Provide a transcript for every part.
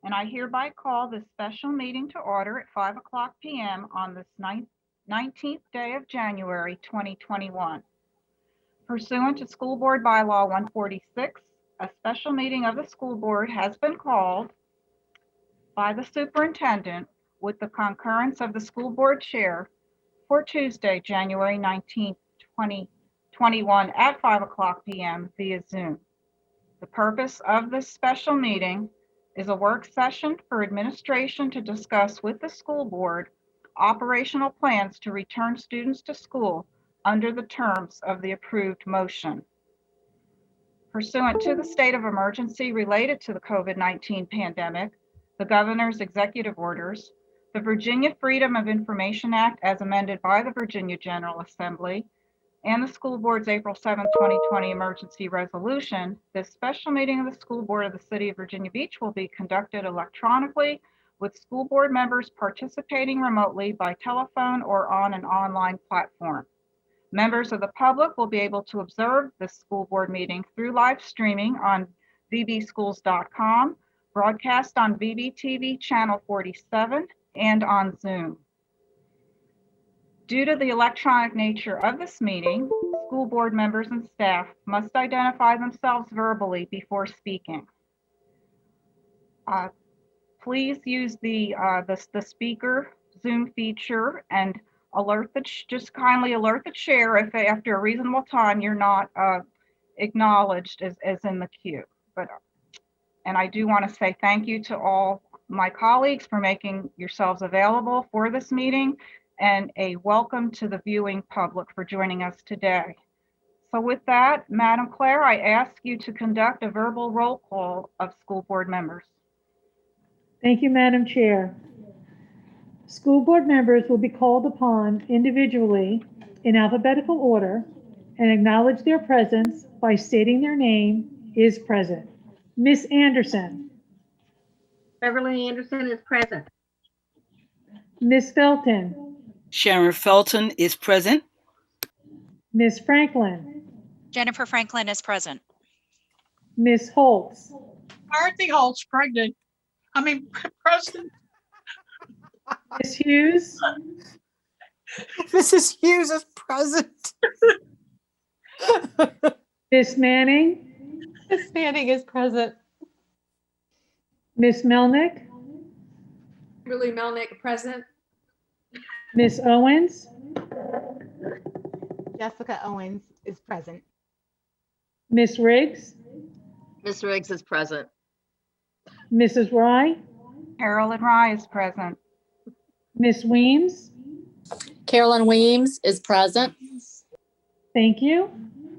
and I hereby call this special meeting to order at 5:00 p.m. on this 19th day of January 2021. Pursuant to School Board Bylaw 146, a special meeting of the school board has been called by the superintendent with the concurrence of the school board chair for Tuesday, January 19th, 2021 at 5:00 p.m. via Zoom. The purpose of this special meeting is a work session for administration to discuss with the school board operational plans to return students to school under the terms of the approved motion. Pursuant to the state of emergency related to the COVID-19 pandemic, the governor's executive orders, the Virginia Freedom of Information Act as amended by the Virginia General Assembly, and the school board's April 7, 2020 emergency resolution, this special meeting of the school board of the city of Virginia Beach will be conducted electronically with school board members participating remotely by telephone or on an online platform. Members of the public will be able to observe this school board meeting through live streaming on vbschools.com, broadcast on VBTV channel 47, and on Zoom. Due to the electronic nature of this meeting, school board members and staff must identify themselves verbally before speaking. Please use the speaker Zoom feature and just kindly alert the chair if after a reasonable time you're not acknowledged as in the queue. And I do want to say thank you to all my colleagues for making yourselves available for this meeting, and a welcome to the viewing public for joining us today. So with that, Madam Claire, I ask you to conduct a verbal roll call of school board members. Thank you, Madam Chair. School board members will be called upon individually in alphabetical order and acknowledge their presence by stating their name is present. Miss Anderson. Beverly Anderson is present. Miss Felton. Sharon Felton is present. Miss Franklin. Jennifer Franklin is present. Miss Holtz. Dorothy Holtz present. Miss Hughes. Mrs. Hughes is present. Miss Manning. Miss Manning is present. Miss Melnick. Kimberly Melnick present. Miss Owens. Jessica Owens is present. Miss Riggs. Miss Riggs is present. Mrs. Rye. Carolyn Rye is present. Miss Weems. Carolyn Weems is present. Thank you.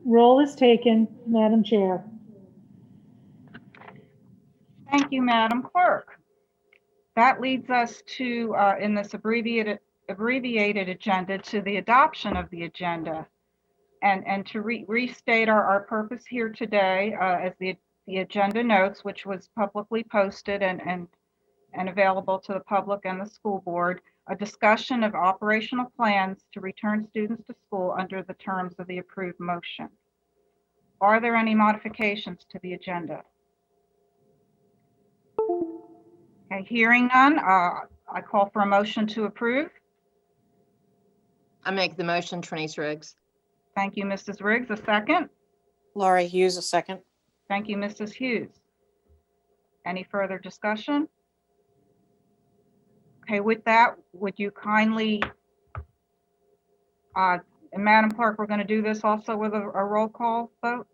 Roll is taken, Madam Chair. Thank you, Madam Clerk. That leads us to, in this abbreviated agenda, to the adoption of the agenda. And to restate our purpose here today, as the agenda notes, which was publicly posted and available to the public and the school board, a discussion of operational plans to return students to school under the terms of the approved motion. Are there any modifications to the agenda? Okay, hearing none, I call for a motion to approve. I make the motion, Trinice Riggs. Thank you, Mrs. Riggs. A second? Laurie Hughes, a second. Thank you, Mrs. Hughes. Any further discussion? Okay, with that, would you kindly, and Madam Clerk, we're going to do this also with a roll call vote?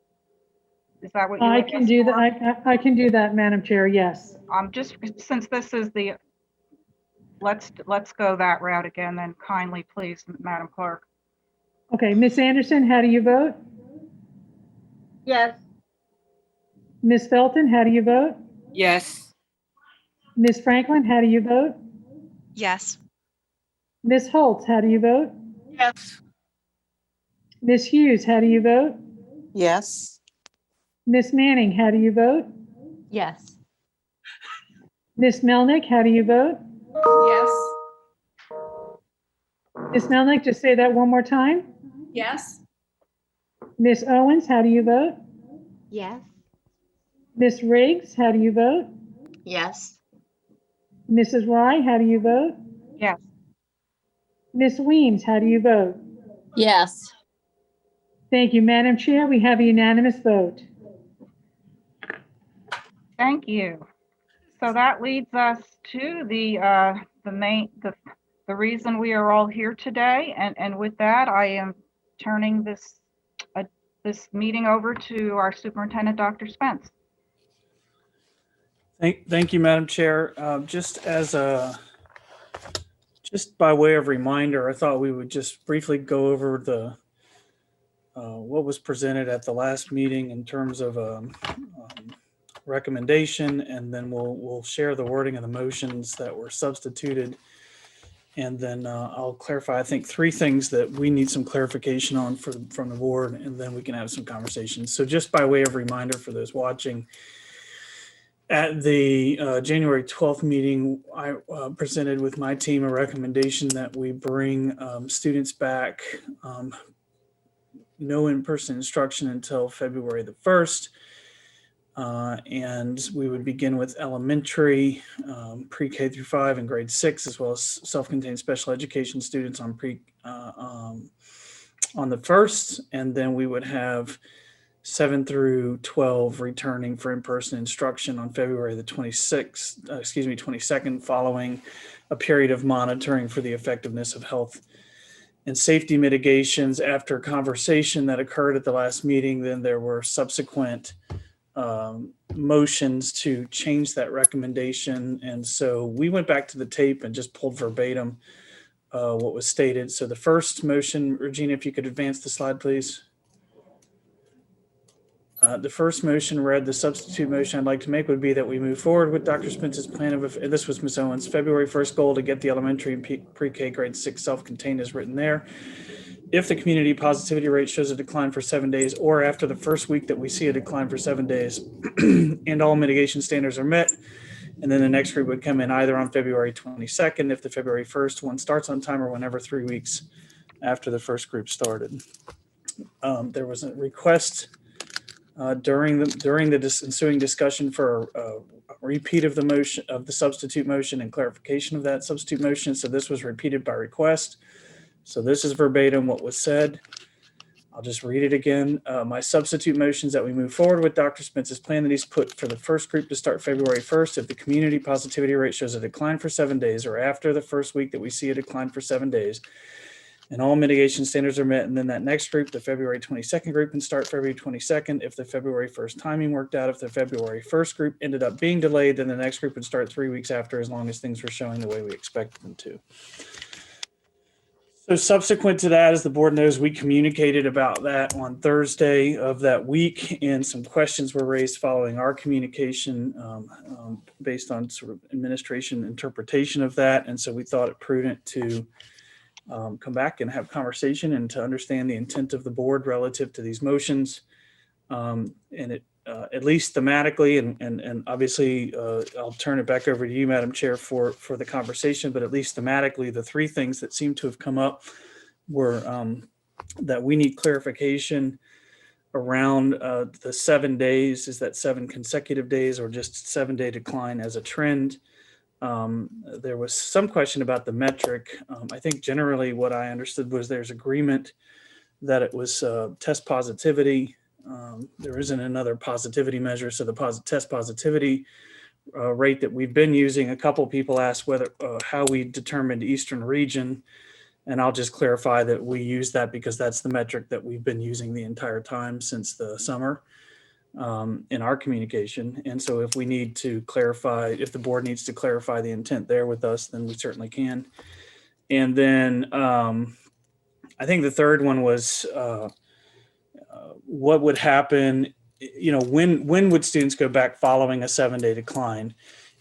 Is that what you I can do that. I can do that, Madam Chair. Yes. Just since this is the, let's go that route again, then kindly, please, Madam Clerk. Okay, Miss Anderson, how do you vote? Yes. Miss Felton, how do you vote? Yes. Miss Franklin, how do you vote? Yes. Miss Holtz, how do you vote? Yes. Miss Hughes, how do you vote? Yes. Miss Manning, how do you vote? Yes. Miss Melnick, how do you vote? Yes. Miss Melnick, just say that one more time. Yes. Miss Owens, how do you vote? Yes. Miss Riggs, how do you vote? Yes. Mrs. Rye, how do you vote? Yes. Ms. Weems, how do you vote? Yes. Thank you, Madam Chair. We have a unanimous vote. Thank you. So that leads us to the reason we are all here today. And with that, I am turning this meeting over to our superintendent, Dr. Spence. Thank you, Madam Chair. Just by way of reminder, I thought we would just briefly go over what was presented at the last meeting in terms of recommendation, and then we'll share the wording of the motions that were substituted. And then I'll clarify, I think, 3 things that we need some clarification on from the board, and then we can have some conversations. So just by way of reminder for those watching, at the January 12th meeting, I presented with my team a recommendation that we bring students back, no in-person instruction until February the 1st. And we would begin with elementary, pre-K through 5 and grade 6, as well as self-contained special education students on the 1st. And then we would have 7 through 12 returning for in-person instruction on February the 22nd, following a period of monitoring for the effectiveness of health and safety mitigations. After a conversation that occurred at the last meeting, then there were subsequent motions to change that recommendation. And so we went back to the tape and just pulled verbatim what was stated. So the first motion, Regina, if you could advance the slide, please. The first motion read, the substitute motion I'd like to make would be that we move forward with Dr. Spence's plan of, this was Ms. Owens, February 1st goal to get the elementary and pre-K grade 6 self-contained as written there. If the community positivity rate shows a decline for 7 days, or after the first week that we see a decline for 7 days and all mitigation standards are met, and then the next group would come in either on February 22nd, if the February 1st one starts on time, or whenever 3 weeks after the first group started. There was a request during the ensuing discussion for a repeat of the motion, of the substitute motion, and clarification of that substitute motion. So this was repeated by request. So this is verbatim what was said. I'll just read it again. My substitute motions that we move forward with Dr. Spence's plan that he's put for the first group to start February 1st. If the community positivity rate shows a decline for 7 days, or after the first week that we see a decline for 7 days, and all mitigation standards are met, and then that next group, the February 22nd group, can start February 22nd. If the February 1st timing worked out, if the February 1st group ended up being delayed, then the next group would start 3 weeks after, as long as things were showing the way we expected them to. So subsequent to that, as the board knows, we communicated about that on Thursday of that week, and some questions were raised following our communication based on sort of administration interpretation of that. And so we thought it prudent to come back and have conversation and to understand the intent of the board relative to these motions. And it, at least thematically, and obviously I'll turn it back over to you, Madam Chair, for the conversation, but at least thematically, the 3 things that seem to have come up were that we need clarification around the 7 days. Is that 7 consecutive days, or just 7-day decline as a trend? There was some question about the metric. I think generally what I understood was there's agreement that it was test positivity. There isn't another positivity measure. So the test positivity rate that we've been using, a couple people asked whether how we determined Eastern region. And I'll just clarify that we use that because that's the metric that we've been using the entire time since the summer in our communication. And so if we need to clarify, if the board needs to clarify the intent there with us, then we certainly can. And then I think the third one was what would happen, when would students go back following a 7-day decline?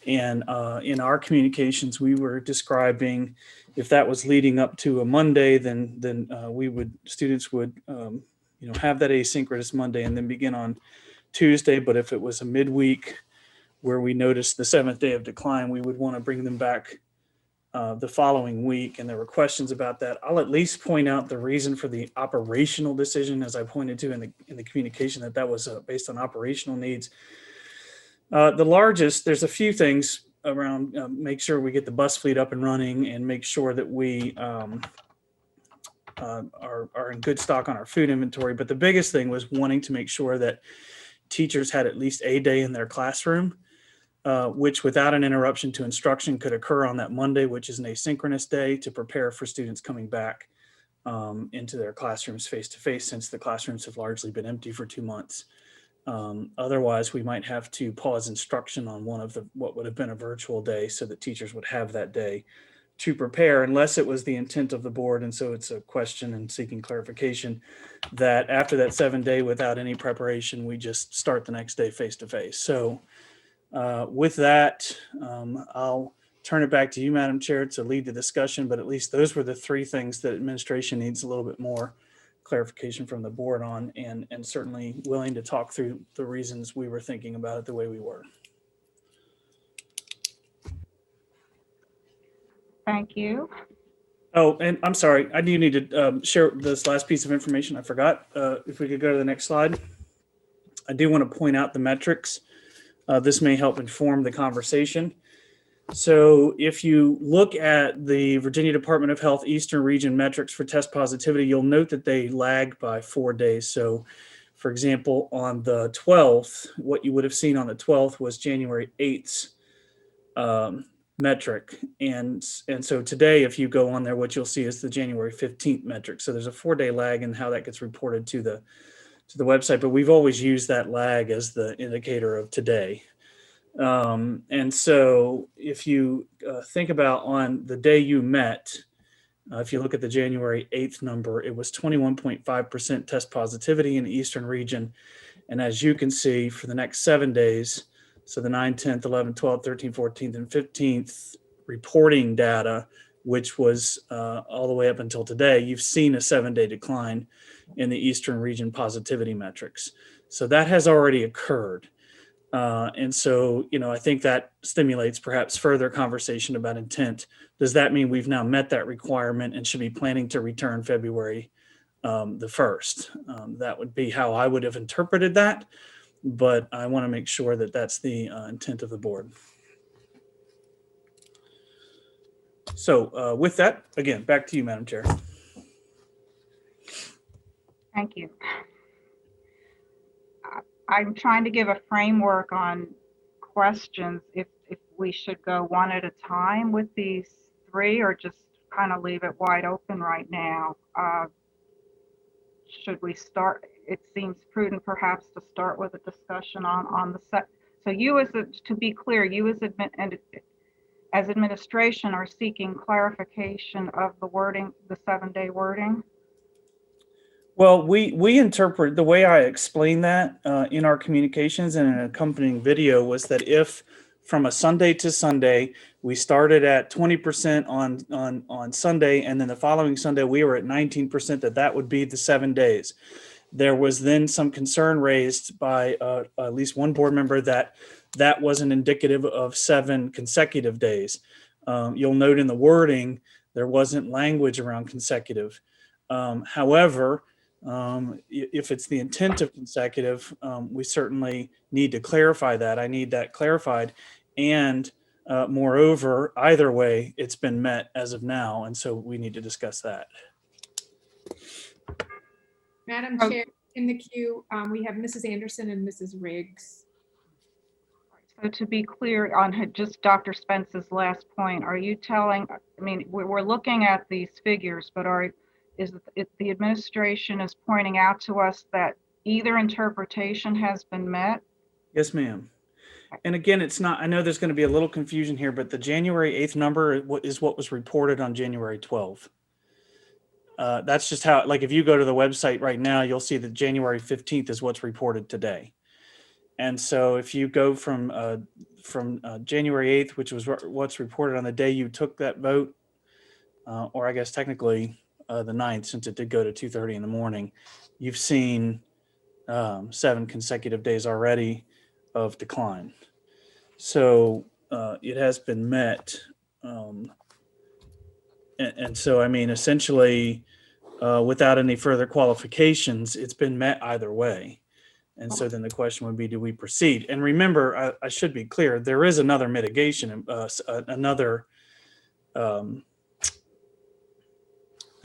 And in our communications, we were describing if that was leading up to a Monday, then students would have that asynchronous Monday and then begin on Tuesday. But if it was a midweek where we noticed the 7th day of decline, we would want to bring them back the following week. And there were questions about that. I'll at least point out the reason for the operational decision, as I pointed to in the communication, that was based on operational needs. The largest, there's a few things around make sure we get the bus fleet up and running and make sure that we are in good stock on our food inventory. But the biggest thing was wanting to make sure that teachers had at least a day in their classroom, which without an interruption to instruction could occur on that Monday, which is an asynchronous day, to prepare for students coming back into their classrooms face to face, since the classrooms have largely been empty for 2 months. Otherwise, we might have to pause instruction on one of what would have been a virtual day, so that teachers would have that day to prepare, unless it was the intent of the board. And so it's a question and seeking clarification that after that 7-day without any preparation, we just start the next day face to face. So with that, I'll turn it back to you, Madam Chair, to lead the discussion, but at least those were the 3 things that administration needs a little bit more clarification from the board on, and certainly willing to talk through the reasons we were thinking about it the way we were. Thank you. Oh, and I'm sorry, I do need to share this last piece of information. I forgot. If we could go to the next slide. I do want to point out the metrics. This may help inform the conversation. So if you look at the Virginia Department of Health Eastern Region metrics for test positivity, you'll note that they lag by 4 days. So for example, on the 12th, what you would have seen on the 12th was January 8th's metric. And so today, if you go on there, what you'll see is the January 15th metric. So there's a 4-day lag in how that gets reported to the website, but we've always used that lag as the indicator of today. And so if you think about on the day you met, if you look at the January 8th number, it was 21.5% test positivity in the Eastern region. And as you can see, for the next 7 days, so the 9th, 10th, 11th, 12th, 13th, 14th, and 15th reporting data, which was all the way up until today, you've seen a 7-day decline in the Eastern region positivity metrics. So that has already occurred. And so, I think that stimulates perhaps further conversation about intent. Does that mean we've now met that requirement and should be planning to return February the 1st? That would be how I would have interpreted that, but I want to make sure that that's the intent of the board. So with that, again, back to you, Madam Chair. Thank you. I'm trying to give a framework on questions, if we should go one at a time with these 3 or just kind of leave it wide open right now. Should we start? It seems prudent perhaps to start with a discussion on the set. So to be clear, you as administration are seeking clarification of the wording, the 7-day wording? Well, we interpret the way I explained that in our communications and an accompanying video was that if from a Sunday to Sunday, we started at 20% on Sunday, and then the following Sunday we were at 19%, that would be the 7 days. There was then some concern raised by at least one board member that wasn't indicative of 7 consecutive days. You'll note in the wording, there wasn't language around consecutive. However, if it's the intent of consecutive, we certainly need to clarify that. I need that clarified. And moreover, either way, it's been met as of now. And so we need to discuss that. Madam Chair, in the queue, we have Mrs. Anderson and Mrs. Riggs. So to be clear on just Dr. Spence's last point, are you telling, we're looking at these figures, but is it the administration is pointing out to us that either interpretation has been met? Yes, ma'am. And again, it's not, I know there's going to be a little confusion here, but the January 8th number is what was reported on January 12th. That's just how, like, if you go to the website right now, you'll see that January 15th is what's reported today. And so if you go from January 8th, which was what's reported on the day you took that vote, or I guess technically the 9th, since it did go to 2:30 in the morning, you've seen 7 consecutive days already of decline. So it has been met. And so, essentially, without any further qualifications, it's been met either way. And so then the question would be, do we proceed? And remember, I should be clear, there is another mitigation, another, I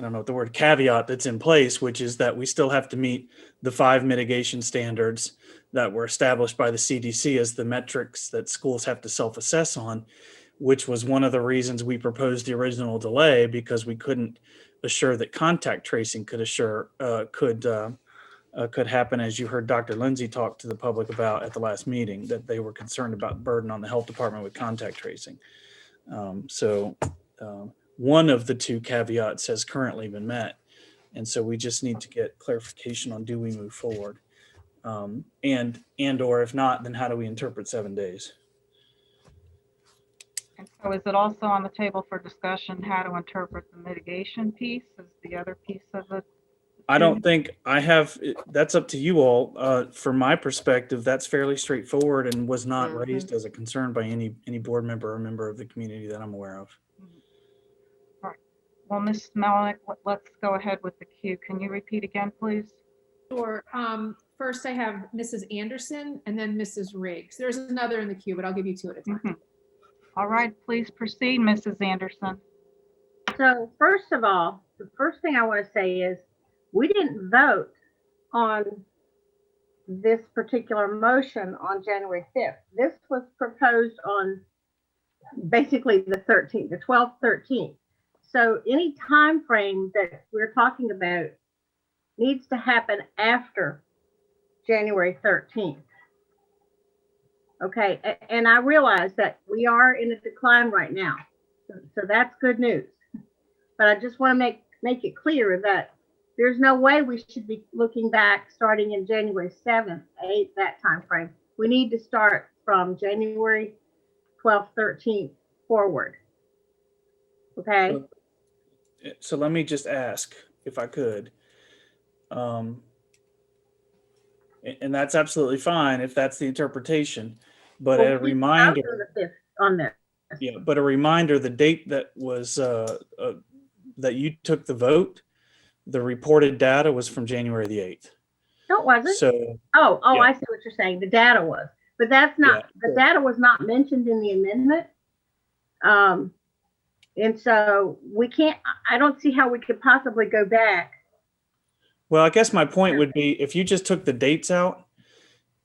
don't know what the word caveat that's in place, which is that we still have to meet the 5 mitigation standards that were established by the CDC as the metrics that schools have to self-assess on, which was one of the reasons we proposed the original delay, because we couldn't assure that contact tracing could happen, as you heard Dr. Lindsay talk to the public about at the last meeting, that they were concerned about burden on the health department with contact tracing. One of the 2 caveats has currently been met. And so we just need to get clarification on, do we move forward? Or if not, then how do we interpret 7 days? And so is it also on the table for discussion, how to interpret the mitigation piece is the other piece of it? I don't think I have, that's up to you all. From my perspective, that's fairly straightforward and was not raised as a concern by any board member or member of the community that I'm aware of. Well, Ms. Melnick, let's go ahead with the queue. Can you repeat again, please? Sure. First I have Mrs. Anderson and then Mrs. Riggs. There's another in the queue, but I'll give you 2 at a time. All right, please proceed, Mrs. Anderson. So first of all, the first thing I want to say is we didn't vote on this particular motion on January 5th. This was proposed on basically the 13th, the 12th, 13th. So any time frame that we're talking about needs to happen after January 13th. Okay, and I realize that we are in a decline right now, so that's good news. But I just want to make it clear that there's no way we should be looking back starting in January 7th, 8th, that time frame. We need to start from January 12th, 13th forward. Okay. So let me just ask, if I could. And that's absolutely fine if that's the interpretation. But a reminder, on there. Yeah, but a reminder, the date that was that you took the vote, the reported data was from January the 8th. No, it wasn't. So yeah. I see what you're saying. The data was, but that's not, the data was not mentioned in the amendment. And so we can't, I don't see how we could possibly go back. Well, I guess my point would be, if you just took the dates out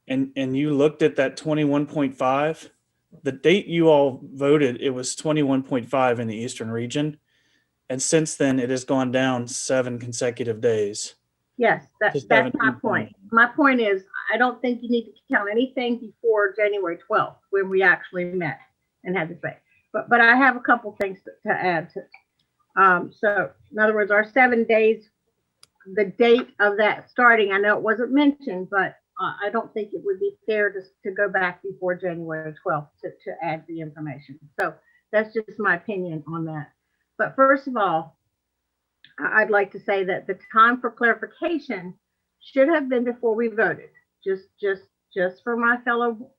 and you looked at that 21.5, the date you all voted, it was 21.5 in the Eastern region. And since then it has gone down 7 consecutive days. Yes, that's my point. My point is, I don't think you need to count anything before January 12th when we actually met and had the debate. But I have a couple things to add to. So in other words, our 7 days, the date of that starting, I know it wasn't mentioned, but I don't think it would be fair to go back before January 12th to add the information. So that's just my opinion on that. But first of all, I'd like to say that the time for clarification should have been before we voted, just for my fellow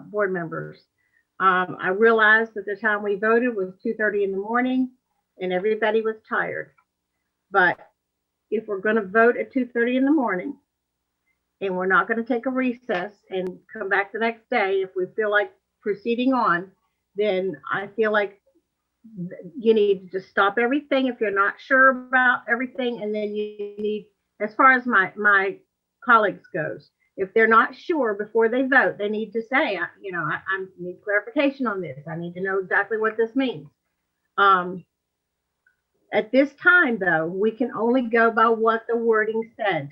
board members. I realized that the time we voted was 2:30 in the morning and everybody was tired. But if we're going to vote at 2:30 in the morning and we're not going to take a recess and come back the next day, if we feel like proceeding on, then I feel like you need to just stop everything if you're not sure about everything. And then you need, as far as my colleagues goes, if they're not sure before they vote, they need to say, I need clarification on this. I need to know exactly what this means. At this time, though, we can only go by what the wording said.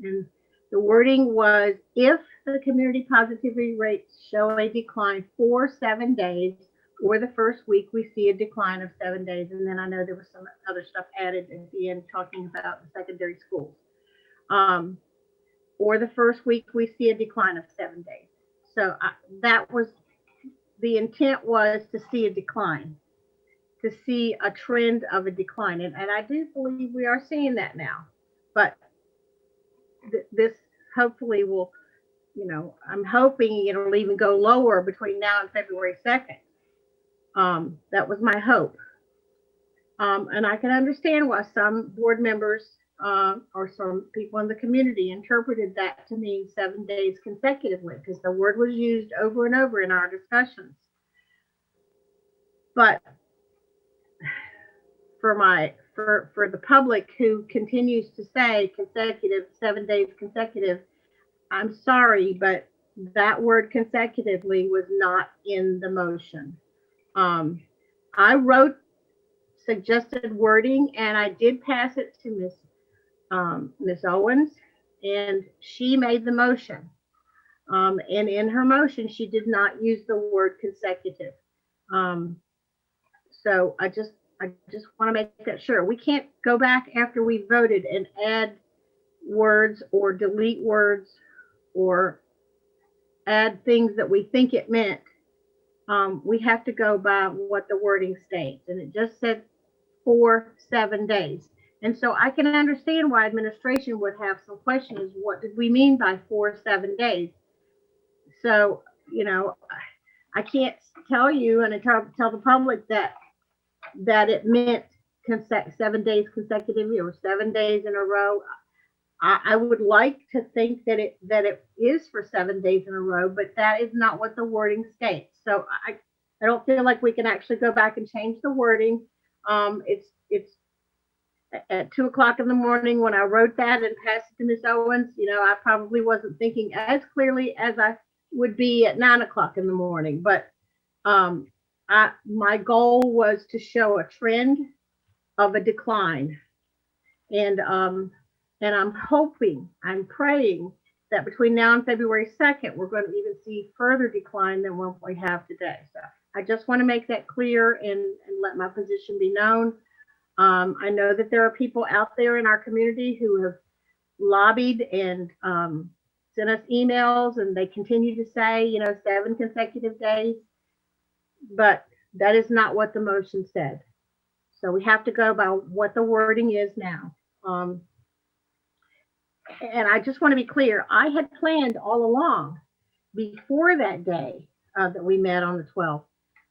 And the wording was, if the community positivity rates show a decline for 7 days, or the first week we see a decline of 7 days. And then I know there was some other stuff added at the end talking about the secondary schools. Or the first week we see a decline of 7 days. So that was, the intent was to see a decline, to see a trend of a decline. And I do believe we are seeing that now. But this hopefully will, I'm hoping it'll even go lower between now and February 2nd. That was my hope. And I can understand why some board members or some people in the community interpreted that to mean 7 days consecutively, because the word was used over and over in our discussions. But for the public who continues to say consecutive, 7 days consecutive, I'm sorry, but that word consecutively was not in the motion. I wrote suggested wording and I did pass it to Miss Owens, and she made the motion. And in her motion, she did not use the word consecutive. So I just want to make that sure. We can't go back after we voted and add words or delete words or add things that we think it meant. We have to go by what the wording states, and it just said for 7 days. And so I can understand why administration would have some questions. What did we mean by 7 days? So, you know, I can't tell you and tell the public that it meant 7 days consecutively or 7 days in a row. I would like to think that it is for 7 days in a row, but that is not what the wording states. So I don't feel like we can actually go back and change the wording. It's at 2 o'clock in the morning when I wrote that and passed it to Ms. Owens. You know, I probably wasn't thinking as clearly as I would be at 9 o'clock in the morning. But my goal was to show a trend of a decline, and I'm hoping, I'm praying that between now and February 2nd, we're going to even see further decline than what we have today. So I just want to make that clear and let my position be known. I know that there are people out there in our community who have lobbied and sent us emails, and they continue to say, you know, 7 consecutive days, but that is not what the motion said. So we have to go by what the wording is now. And I just want to be clear, I had planned all along before that day that we met on the 12th.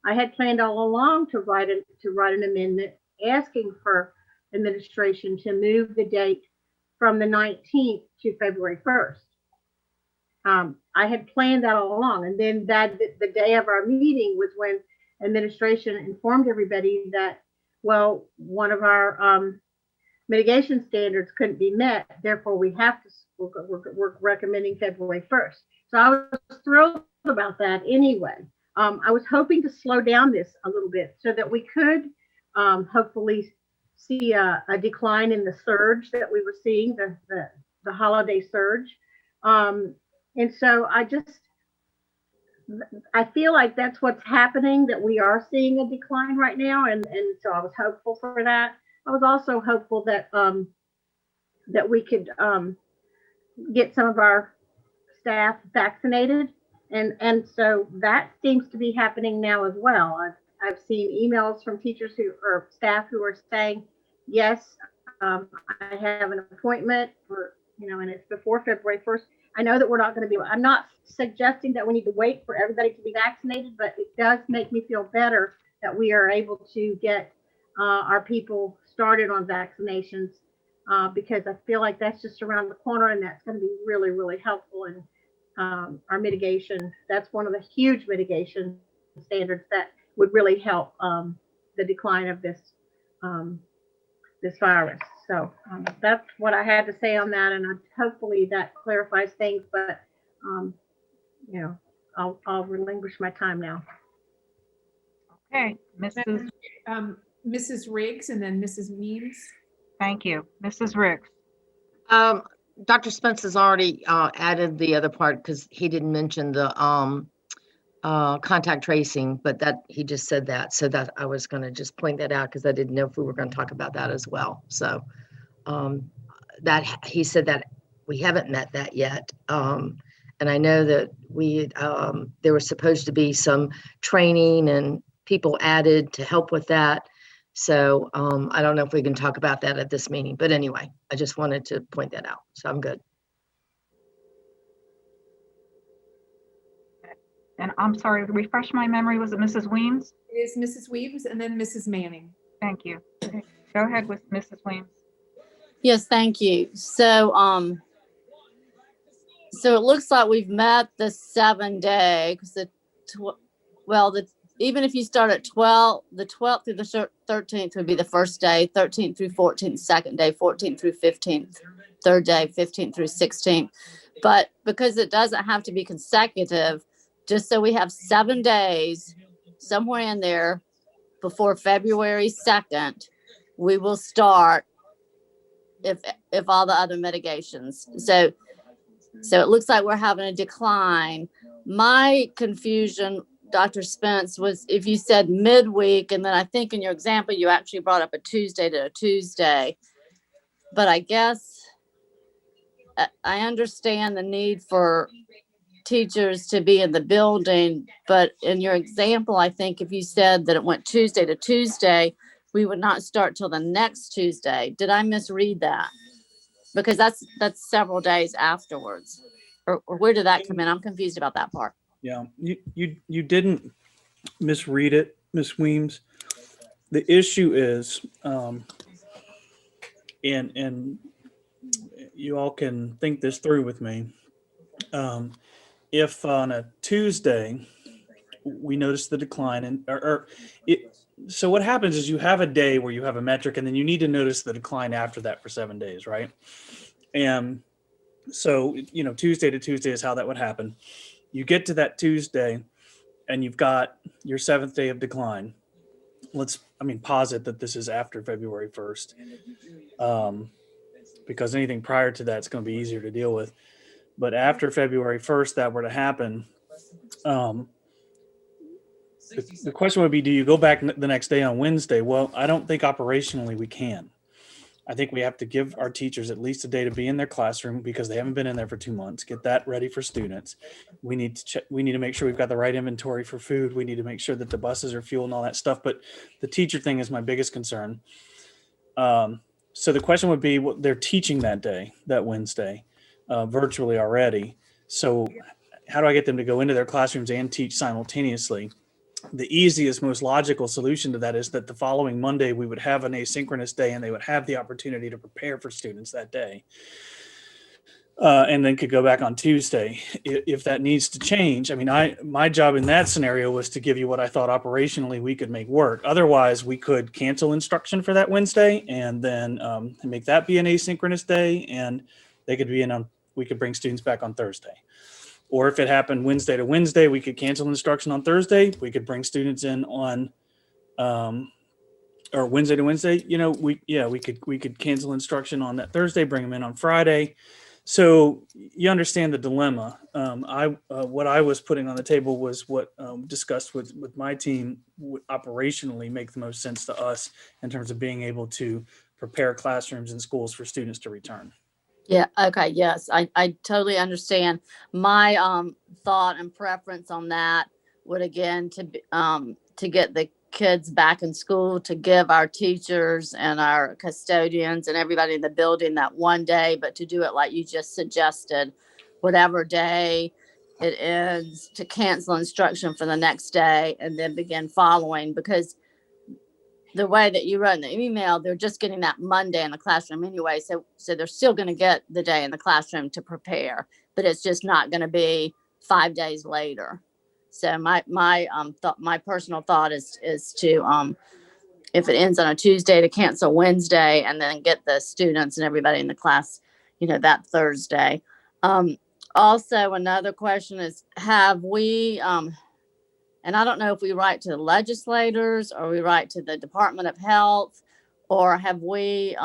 I had planned all along to write an amendment asking for administration to move the date from the 19th to February 1st. I had planned that all along, and then the day of our meeting was when administration informed everybody that, well, one of our mitigation standards couldn't be met, therefore we're recommending February 1st. So I was thrilled about that anyway. I was hoping to slow down this a little bit so that we could hopefully see a decline in the surge that we were seeing, the holiday surge. And so I feel like that's what's happening, that we are seeing a decline right now. And so I was hopeful for that. I was also hopeful that that we could get some of our staff vaccinated. And so that seems to be happening now as well. I've seen emails from teachers or staff who are saying, yes, I have an appointment for, you know, and it's before February 1st. I know that we're not going to be, I'm not suggesting that we need to wait for everybody to be vaccinated, but it does make me feel better that we are able to get our people started on vaccinations, because I feel like that's just around the corner, and that's going to be really, really helpful in our mitigation. That's one of the huge mitigation standards that would really help the decline of this virus. So that's what I had to say on that, and hopefully that clarifies things. But you know, I'll relinquish my time now. Okay, Mrs. Riggs and then Mrs. Means. Thank you. Mrs. Riggs. Dr. Spence has already added the other part because he didn't mention the contact tracing, but that he just said that. So that I was going to just point that out because I didn't know if we were going to talk about that as well. So that he said that we haven't met that yet. And I know that there was supposed to be some training and people added to help with that. So I don't know if we can talk about that at this meeting, but anyway, I just wanted to point that out. So I'm good. And I'm sorry, refresh my memory. Was it Mrs. Weems? It is Mrs. Weems and then Mrs. Manning. Thank you. Okay, go ahead with Mrs. Weems. Yes, thank you. So it looks like we've met the 7-day, because even if you start at 12, the 12th through the 13th would be the first day, 13th through 14th, second day, 14th through 15th, third day, 15th through 16th. But because it doesn't have to be consecutive, just so we have 7 days somewhere in there before February 2nd, we will start if all the other mitigations. So it looks like we're having a decline. My confusion, Dr. Spence, was if you said midweek, and then I think in your example, you actually brought up a Tuesday to a Tuesday. But I guess I understand the need for teachers to be in the building, but in your example, I think if you said that it went Tuesday to Tuesday, we would not start till the next Tuesday. Did I misread that? Because that's several days afterwards. Or where did that come in? I'm confused about that part. Yeah, you didn't misread it, Ms. Weems. The issue is, and you all can think this through with me. If on a Tuesday we notice the decline, so what happens is you have a day where you have a metric, and then you need to notice the decline after that for 7 days, right? And so, Tuesday to Tuesday is how that would happen. You get to that Tuesday and you've got your 7th day of decline. Posit that this is after February 1st, because anything prior to that is going to be easier to deal with. But after February 1st, that were to happen, the question would be, do you go back the next day on Wednesday? Well, I don't think operationally we can. I think we have to give our teachers at least a day to be in their classroom because they haven't been in there for 2 months. Get that ready for students. We need to check. We need to make sure we've got the right inventory for food. We need to make sure that the buses are fuel and all that stuff. But the teacher thing is my biggest concern. So the question would be, what they're teaching that day, that Wednesday, virtually already. So how do I get them to go into their classrooms and teach simultaneously? The easiest, most logical solution to that is that the following Monday we would have an asynchronous day and they would have the opportunity to prepare for students that day. And then could go back on Tuesday if that needs to change. My job in that scenario was to give you what I thought operationally we could make work. Otherwise, we could cancel instruction for that Wednesday and then make that be an asynchronous day, and they could be in on. We could bring students back on Thursday. Or if it happened Wednesday to Wednesday, we could cancel instruction on Thursday. We could bring students in on, or Wednesday to Wednesday. We could cancel instruction on that Thursday, bring them in on Friday. So you understand the dilemma. What I was putting on the table was what discussed with my team would operationally make the most sense to us in terms of being able to prepare classrooms and schools for students to return. Yeah. Okay. Yes, I totally understand. My thought and preference on that would again to get the kids back in school, to give our teachers and our custodians and everybody in the building that one day, but to do it like you just suggested, whatever day it ends, to cancel instruction for the next day and then begin following, because the way that you wrote in the email, they're just getting that Monday in the classroom anyway. So they're still going to get the day in the classroom to prepare, but it's just not going to be 5 days later. So my personal thought is to, if it ends on a Tuesday, to cancel Wednesday and then get the students and everybody in the class, that Thursday. Also, another question is, have we, and I don't know if we write to the legislators or we write to the Department of Health, or have we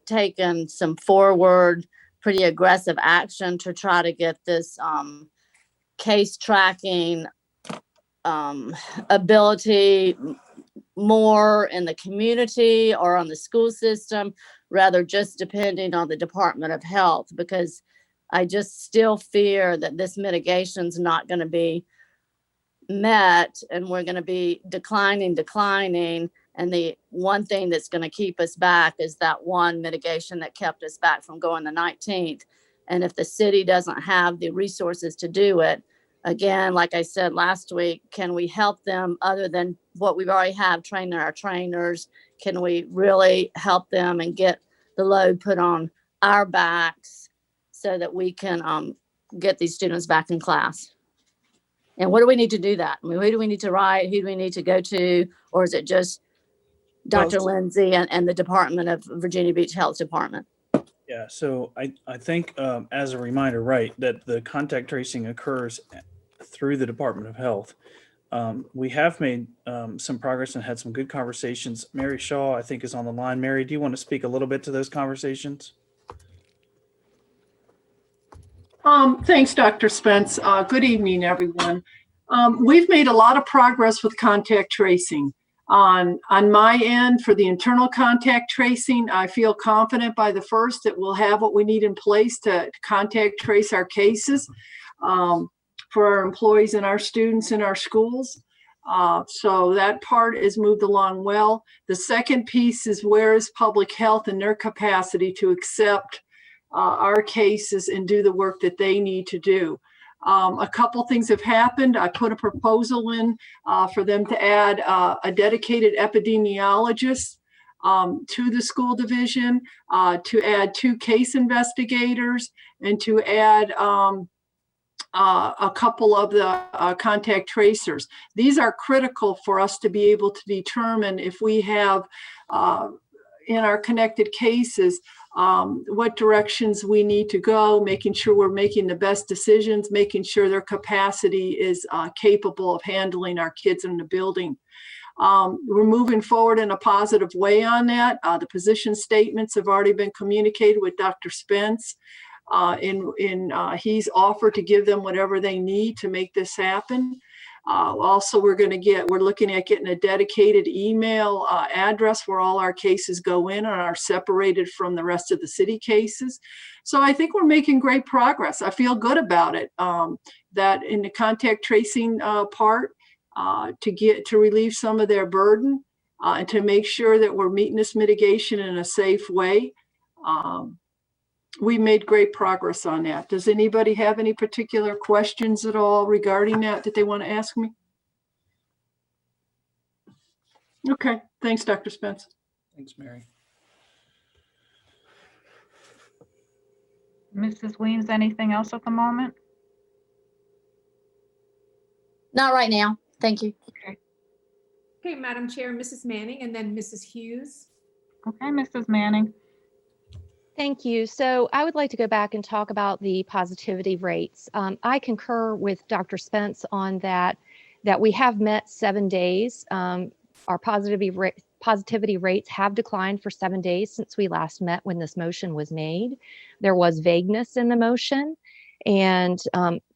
taken some forward, pretty aggressive action to try to get this case tracking ability more in the community or on the school system, rather just depending on the Department of Health? Because I just still fear that this mitigation is not going to be met and we're going to be declining. And the one thing that's going to keep us back is that one mitigation that kept us back from going the 19th. And if the city doesn't have the resources to do it, again, like I said last week, can we help them other than what we've already have, training our trainers? Can we really help them and get the load put on our backs so that we can get these students back in class. And what do we need to do that? I mean, who do we need to write? Who do we need to go to? Or is it just Dr. Lindsay and the Department of Virginia Beach Health Department? Yeah, so I think as a reminder, right, that the contact tracing occurs through the Department of Health. We have made some progress and had some good conversations. Mary Shaw, I think, is on the line. Mary, do you want to speak a little bit to those conversations? Thanks, Dr. Spence. Good evening, everyone. We've made a lot of progress with contact tracing. On my end, for the internal contact tracing, I feel confident by the 1st that we'll have what we need in place to contact trace our cases for our employees and our students in our schools. So that part is moved along well. The second piece is where is public health and their capacity to accept our cases and do the work that they need to do. A couple things have happened. I put a proposal in for them to add a dedicated epidemiologist to the school division, to add 2 case investigators, and to add a couple of the contact tracers. These are critical for us to be able to determine if we have in our connected cases what directions we need to go, making sure we're making the best decisions, making sure their capacity is capable of handling our kids in the building. We're moving forward in a positive way on that. The position statements have already been communicated with Dr. Spence. He's offered to give them whatever they need to make this happen. Also, we're looking at getting a dedicated email address where all our cases go in and are separated from the rest of the city cases. So I think we're making great progress. I feel good about it. That in the contact tracing part, to relieve some of their burden and to make sure that we're meeting this mitigation in a safe way. We made great progress on that. Does anybody have any particular questions at all regarding that they want to ask me? Okay, thanks, Dr. Spence. Thanks, Mary. Mrs. Weems, anything else at the moment? Not right now. Thank you. Okay, Madam Chair, Mrs. Manning, and then Mrs. Hughes. Okay, Mrs. Manning. Thank you. So I would like to go back and talk about the positivity rates. I concur with Dr. Spence on that we have met 7 days. Our positivity rates have declined for 7 days since we last met when this motion was made. There was vagueness in the motion. And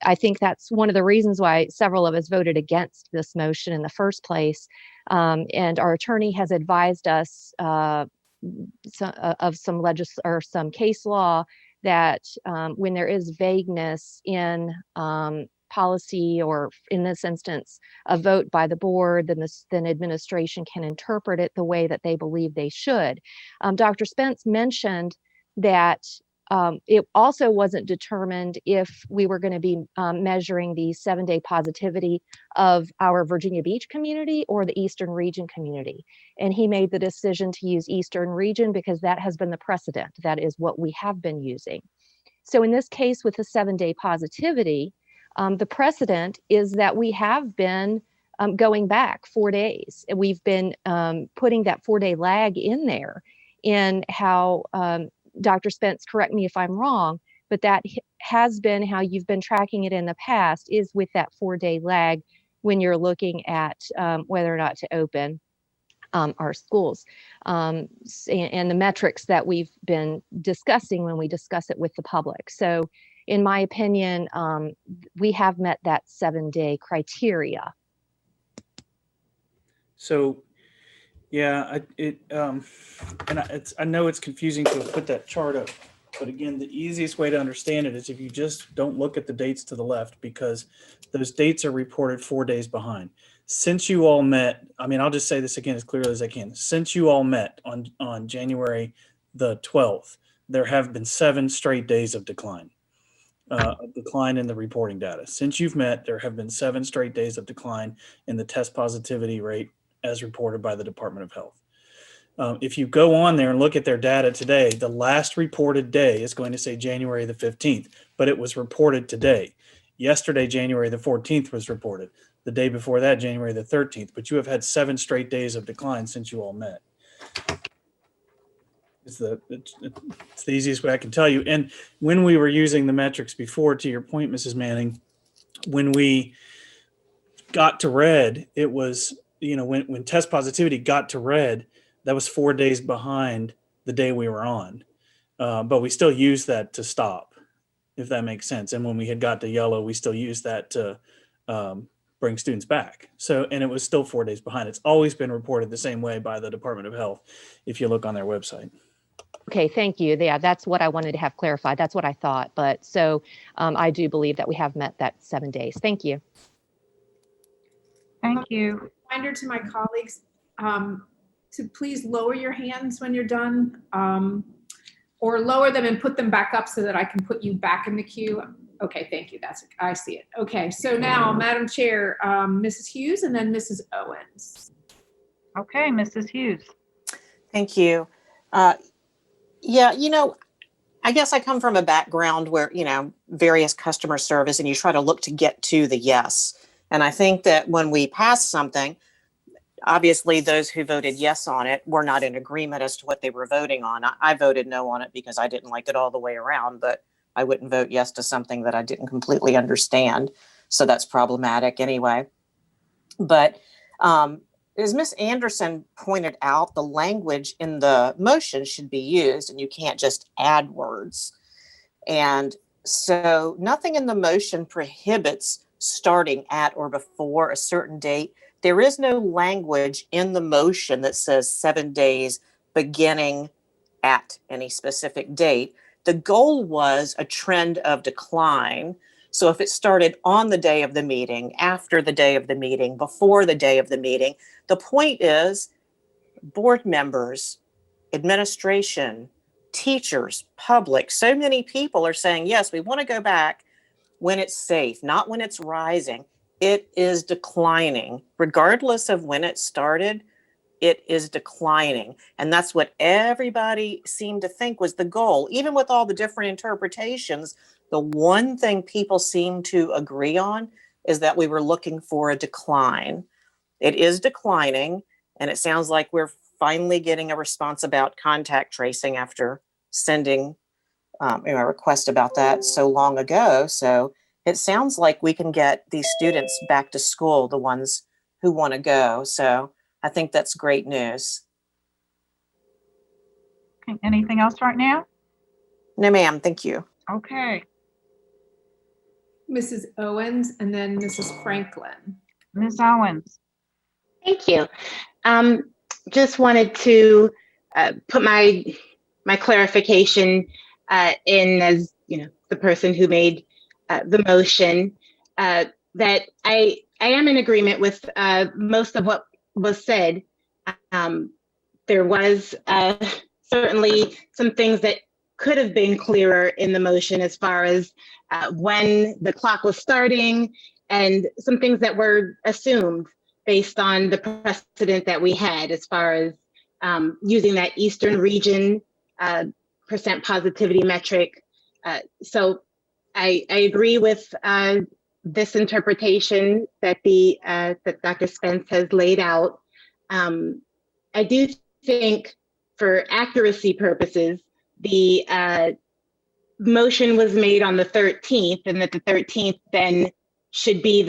I think that's one of the reasons why several of us voted against this motion in the first place. And our attorney has advised us of some case law that when there is vagueness in policy, or in this instance, a vote by the board, then administration can interpret it the way that they believe they should. Dr. Spence mentioned that it also wasn't determined if we were going to be measuring the 7-day positivity of our Virginia Beach community or the Eastern Region community. And he made the decision to use Eastern Region because that has been the precedent. That is what we have been using. So in this case with the 7-day positivity, the precedent is that we have been going back 4 days. We've been putting that 4-day lag in there in how Dr. Spence, correct me if I'm wrong, but that has been how you've been tracking it in the past, is with that 4-day lag when you're looking at whether or not to open our schools, and the metrics that we've been discussing when we discuss it with the public. So in my opinion, we have met that 7-day criteria. So yeah, I know it's confusing to put that chart up, but again, the easiest way to understand it is if you just don't look at the dates to the left, because those dates are reported 4 days behind. Since you all met, I'll just say this again as clearly as I can. Since you all met on January the 12th, there have been 7 straight days of decline in the reporting data. Since you've met, there have been 7 straight days of decline in the test positivity rate as reported by the Department of Health. If you go on there and look at their data today, the last reported day is going to say January the 15th, but it was reported today. Yesterday, January the 14th was reported. The day before that, January the 13th, but you have had 7 straight days of decline since you all met. It's the easiest way I can tell you. And when we were using the metrics before, to your point, Mrs. Manning, when we got to red, it was, when test positivity got to red, that was 4 days behind the day we were on. But we still used that to stop, if that makes sense. And when we had got to yellow, we still used that to bring students back. So, and it was still 4 days behind. It's always been reported the same way by the Department of Health, if you look on their website. Okay, thank you. Yeah, that's what I wanted to have clarified. That's what I thought. But so I do believe that we have met that 7 days. Thank you. Thank you. Reminder to my colleagues to please lower your hands when you're done, or lower them and put them back up so that I can put you back in the queue. Okay, thank you. I see it. Okay, so now, Madam Chair, Mrs. Hughes and then Mrs. Owens. Okay, Mrs. Hughes. Thank you. Yeah, I guess I come from a background where, various customer service, and you try to look to get to the yes. And I think that when we pass something, obviously those who voted yes on it were not in agreement as to what they were voting on. I voted no on it because I didn't like it all the way around, but I wouldn't vote yes to something that I didn't completely understand. So that's problematic anyway. But as Ms. Anderson pointed out, the language in the motion should be used, and you can't just add words. And so nothing in the motion prohibits starting at or before a certain date. There is no language in the motion that says 7 days beginning at any specific date. The goal was a trend of decline. So if it started on the day of the meeting, after the day of the meeting, before the day of the meeting, the point is board members, administration, teachers, public, so many people are saying, yes, we want to go back when it's safe, not when it's rising. It is declining. Regardless of when it started, it is declining. And that's what everybody seemed to think was the goal. Even with all the different interpretations, the one thing people seem to agree on is that we were looking for a decline. It is declining, and it sounds like we're finally getting a response about contact tracing after sending a request about that so long ago. So it sounds like we can get these students back to school, the ones who want to go. So I think that's great news. Okay, anything else right now? No, ma'am. Thank you. Okay, Mrs. Owens and then Mrs. Franklin. Ms. Owens. Thank you. Just wanted to put my clarification in as the person who made the motion, that I am in agreement with most of what was said. There was certainly some things that could have been clearer in the motion as far as when the clock was starting, and some things that were assumed based on the precedent that we had as far as using that Eastern region percent positivity metric. So I agree with this interpretation that that Dr. Spence has laid out. I do think for accuracy purposes, the motion was made on the 13th, and that the 13th then should be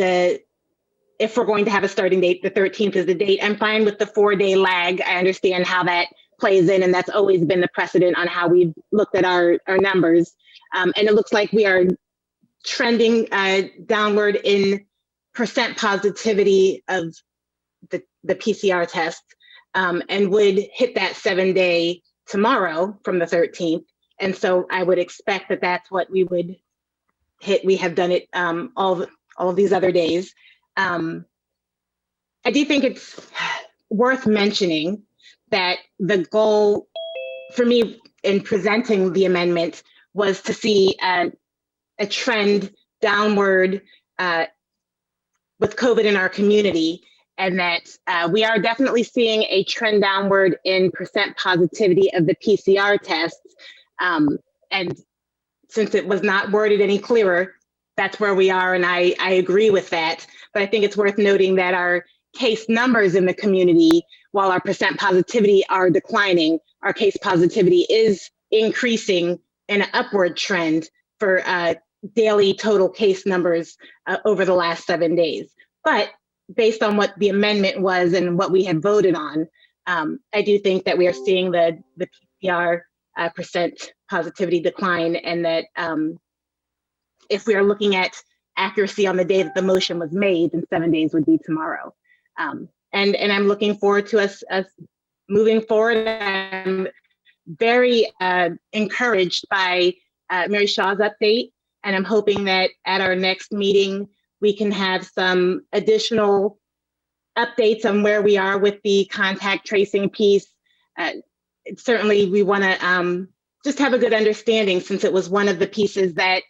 if we're going to have a starting date, the 13th is the date. I'm fine with the 4-day lag. I understand how that plays in, and that's always been the precedent on how we've looked at our numbers. And it looks like we are trending downward in percent positivity of the PCR test, and would hit that 7-day tomorrow from the 13th. And so I would expect that that's what we would hit. We have done it all of these other days. I do think it's worth mentioning that the goal for me in presenting the amendment was to see a trend downward with COVID in our community. and that we are definitely seeing a trend downward in percent positivity of the PCR tests. And since it was not worded any clearer, that's where we are, and I agree with that. But I think it's worth noting that our case numbers in the community, while our percent positivity are declining, our case positivity is increasing in an upward trend for daily total case numbers over the last 7 days. But based on what the amendment was and what we had voted on, I do think that we are seeing the PCR percent positivity decline, and that if we are looking at accuracy on the day that the motion was made, then 7 days would be tomorrow. And I'm looking forward to us moving forward. I'm very encouraged by Mary Shaw's update, and I'm hoping that at our next meeting, we can have some additional updates on where we are with the contact tracing piece. Certainly, we want to just have a good understanding, since it was one of the pieces that,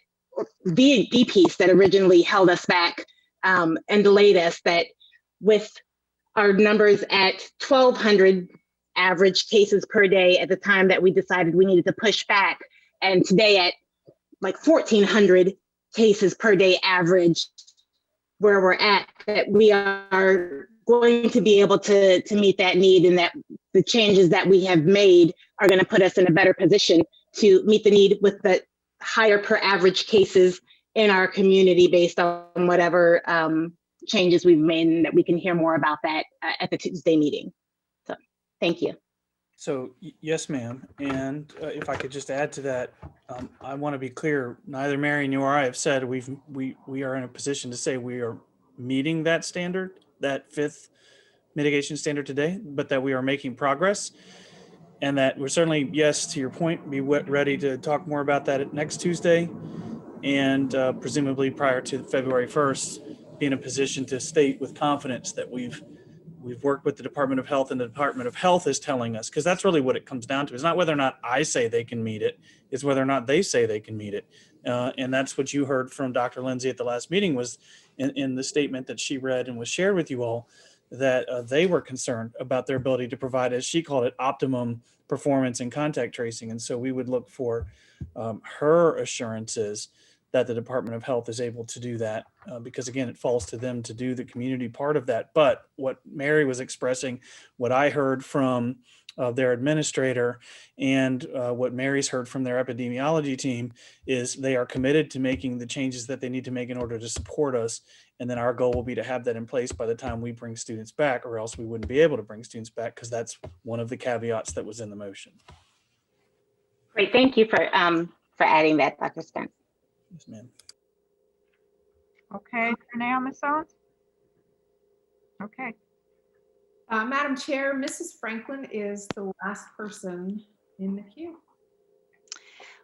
the piece that originally held us back and delayed us, that with our numbers at 1,200 average cases per day at the time that we decided we needed to push back, and today at like 1,400 cases per day average, where we're at, that we are going to be able to meet that need, and that the changes that we have made are going to put us in a better position to meet the need with the higher per average cases in our community, based on whatever changes we've made, and that we can hear more about that at the Tuesday meeting. So thank you. So yes, ma'am. And if I could just add to that, I want to be clear. Neither Mary nor I have said we are in a position to say we are meeting that standard, that 5th mitigation standard today, but that we are making progress, and that we're certainly, yes, to your point, be ready to talk more about that next Tuesday, and presumably prior to February 1st, be in a position to state with confidence that we've worked with the Department of Health, and the Department of Health is telling us, because that's really what it comes down to. It's not whether or not I say they can meet it, it's whether or not they say they can meet it. And that's what you heard from Dr. Lindsay at the last meeting, was in the statement that she read and was shared with you all, that they were concerned about their ability to provide, as she called it, optimum performance in contact tracing. And so we would look for her assurances that the Department of Health is able to do that, because again, it falls to them to do the community part of that. But what Mary was expressing, what I heard from their administrator, and what Mary's heard from their epidemiology team, is they are committed to making the changes that they need to make in order to support us. And then our goal will be to have that in place by the time we bring students back, or else we wouldn't be able to bring students back, because that's one of the caveats that was in the motion. Great, thank you for adding that, Dr. Spence. Yes, ma'am. Okay, for now, Ms. Owens? Okay. Madam Chair, Mrs. Franklin is the last person in the queue.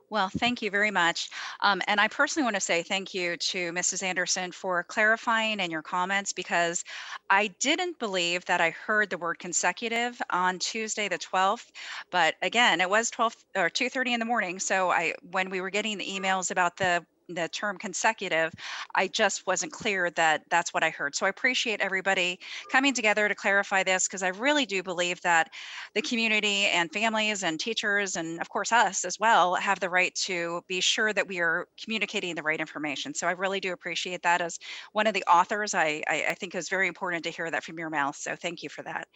Well, thank you very much. And I personally want to say thank you to Mrs. Anderson for clarifying in your comments, because I didn't believe that I heard the word consecutive on Tuesday the 12th. But again, it was 12 or 2:30 in the morning. So when we were getting the emails about the term consecutive, I just wasn't clear that that's what I heard. So I appreciate everybody coming together to clarify this, because I really do believe that the community and families and teachers, and of course us as well, have the right to be sure that we are communicating the right information. So I really do appreciate that. As one of the authors, I think it's very important to hear that from your mouth. So thank you for that.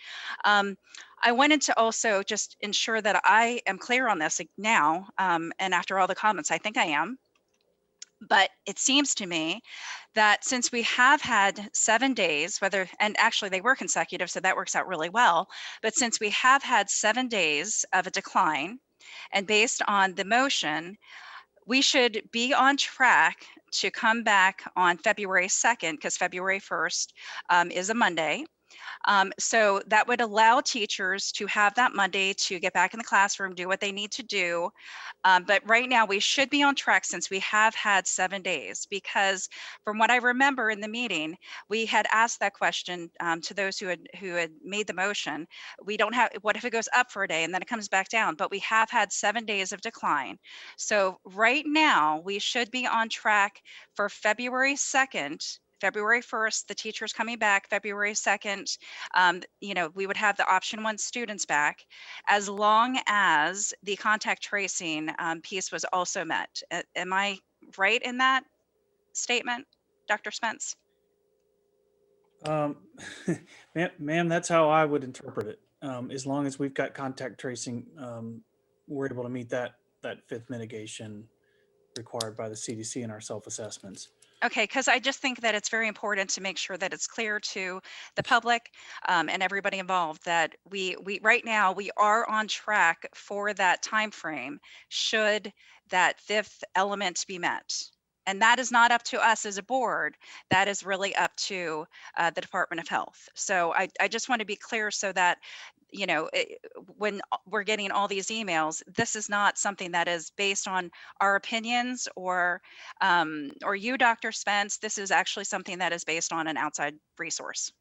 I wanted to also just ensure that I am clear on this now, and after all the comments, I think I am. But it seems to me that since we have had 7 days, and actually they were consecutive, so that works out really well. But since we have had 7 days of a decline, and based on the motion, we should be on track to come back on February 2nd, because February 1st is a Monday. So that would allow teachers to have that Monday to get back in the classroom, do what they need to do. But right now we should be on track, since we have had 7 days, because from what I remember in the meeting, we had asked that question to those who had made the motion. We don't have, what if it goes up for a day and then it comes back down? But we have had 7 days of decline. So right now we should be on track for February 2nd February 1st, the teachers coming back, February 2nd, we would have the option 1 students back, as long as the contact tracing piece was also met. Am I right in that statement, Dr. Spence? Ma'am, that's how I would interpret it. As long as we've got contact tracing, we're able to meet that 5th mitigation required by the CDC in our self-assessments. Okay, because I just think that it's very important to make sure that it's clear to the public and everybody involved that we right now we are on track for that time frame should that 5th element be met. And that is not up to us as a board. That is really up to the Department of Health. So I just want to be clear so that, when we're getting all these emails, this is not something that is based on our opinions or you, Dr. Spence. This is actually something that is based on an outside resource.